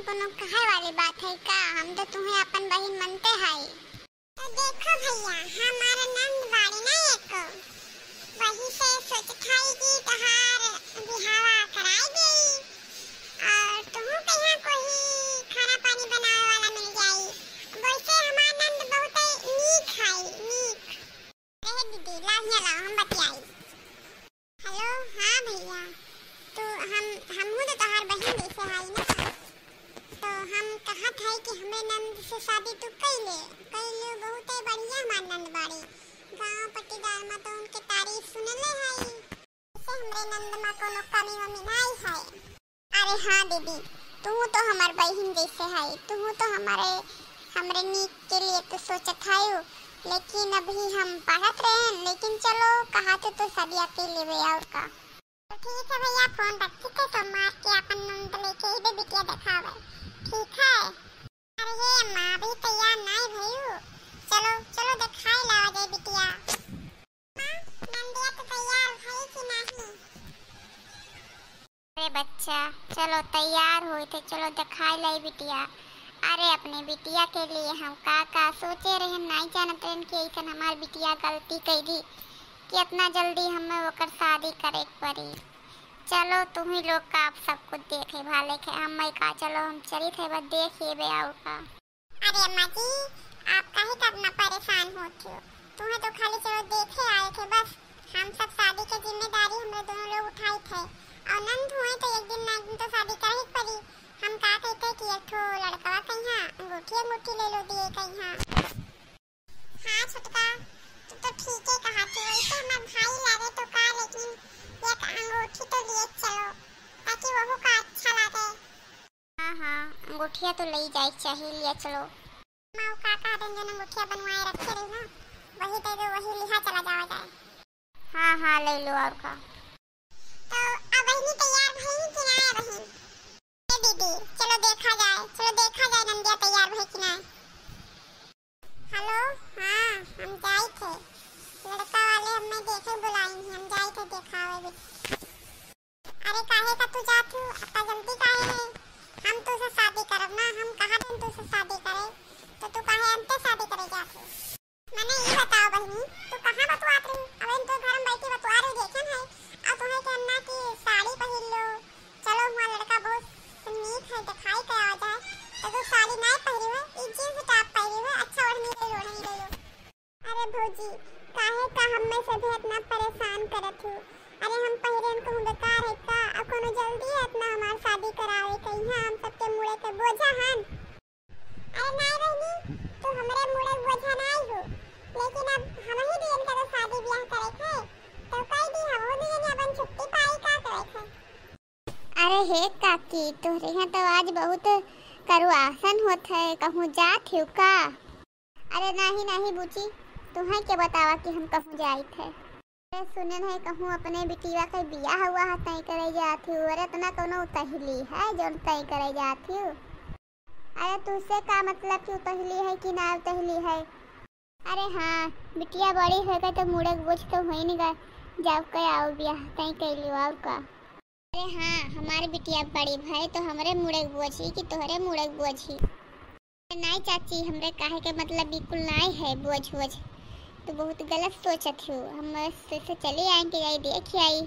कोनो कहे वाली बात है का? हम तो तुम्हें अपन बहन मानते हैं। तो देखो भैया, हमारा नंद बाड़ी ना एक वही से सोचत है कि तहार बिहावा कराई दी और तुम कहीं कोई खाना पानी बनावे वाला मिल जाई। वैसे हमारा नंद बहुत नीक है, नीक। रहे दीदी लाहिया ला हम बतियाई। हेलो हाँ भैया, तो हमहू तो तहार बहन जैसे है ना, तो हम कहत है कि हमें नंद से शादी तू कैले बहुत बढ़िया हमार नंद बाड़ी। गांव पट्टीदार में तो उनके तारीफ सुनले है, जैसे हमरे नंद में कोनो कमी वमी नहीं है। अरे हाँ दीदी, तू तो हमार बहन जैसे है, तू तो हमरे नीक के लिए तो सोचत है। लेकिन अभी हम पढ़त रहे, लेकिन चलो कहा तो शादी के लिए और का। तो ठीक है भैया, फोन रखी थे तो मार के अपन नंद लेके ही बिटिया दिखावे, ठीक है? अरे ये अम्मा अभी तैयार नहीं भइयो, चलो चलो दिखाई लाओ दे बिटिया। मां नंदिया तो तैयार भई कि नहीं? अरे बच्चा चलो तैयार हुई थे, चलो दिखाई लाई बिटिया। अरे अपने बिटिया के लिए हम का सोचे रहे, नहीं जानते कि ऐसा हमार बिटिया गलती करी कि इतना जल्दी हमें ओकर शादी करे पड़ी। चलो तुम ही लोग का आप सब कुछ देखे भाले के हम का, चलो हम चली थे बस देखिए बे आओ का। अरे अम्मा जी आप काहे करना परेशान होते हो, तुम्हें तो खाली चलो देखे आए थे बस। हम सब शादी की जिम्मेदारी हम दोनों लोग उठाए थे और नंद हुए तो एक दिन ना एक दिन तो शादी कर ही पड़ी। हम का कहते कि एक ठो लड़का कहीं अंगूठी ले लो दिए कहीं। हाँ छोटका तो ठीक है कहा थी, वैसे हमारे भाई लगे तो का, लेकिन एक अंगूठी तो लिए चलो ताकि वो का अच्छा लगे। हाँ अंगूठिया तो ले जाए चाहिए, लिए चलो। माँ का कह देंगे अंगूठिया बनवाए रखे रही ना, वही दे दो, वही लिहा चला जाओ जाए। हाँ ले लो और का। तो अब बहनी तैयार भई कि ना बहन? दीदी चलो देखा जाए नंदिया तैयार भई कि ना। हेलो हाँ हम जाए थे, लड़का वाले हमें देखे बुलाई, हम जाए थे दिखावे भी। अरे काहे का तू जात हूँ, इतना जल्दी काहे है? हम तो से शादी करब ना, हम कहा दिन तू से शादी करे तो तू काहे हमसे शादी करे जात हूँ? मैंने ये बताओ बहनी तू कहाँ बतवात रही? अब तो घर में बैठी बतवा रही देखन है, और तुम्हें कहना कि साड़ी पहन लो। चलो हमारा लड़का बहुत नीक है, दिखाई करा जाए तो तू साड़ी नहीं पहनी है, ये जींस टॉप पहनी है, अच्छा ओढ़नी ले लो। अरे भौजी काहे का हमें सभी इतना परेशान करत हूँ? अरे हम पहले उनको बेकार है का, अब कोनो जल्दी है इतना हमार शादी करावे कहीं हम सबके मुड़े के बोझा हन? अरे नहीं बहनी तू हमरे मुड़े बोझा नहीं हो, लेकिन अब हम ही दिन का तो शादी ब्याह करे थे तो कई दी हम वो दिन अपन छुट्टी पाई का करे थे। अरे हे काकी तोहरे यहाँ तो आज बहुत करुआसन होत है, कहूँ जात हो का? अरे नहीं बुची, तुम्हें क्या बतावा कि हम कहूँ जाए थे? अरे सुने है कहूँ अपने बिटिया का बियाह हुआ है तय करे जाती हूँ। अरे इतना कोनो उतहली है जो तय करे जाती हूँ? अरे तुझसे का मतलब कि उतहली है कि ना उतहली है? अरे हाँ बिटिया बड़ी हो गई तो मुड़े बोझ तो हो ही नहीं गए, जब कह आओ बियाह तय कर लियो और का। अरे हाँ हमारी बिटिया बड़ी भाई तो हमरे मुड़े बोझी कि तोहरे मुड़े बोझी? नहीं चाची हमरे काहे के मतलब बिल्कुल नहीं है बोझ, तो बहुत गलत सोचत हूँ। हम से चले आएंगे, जाए देख आई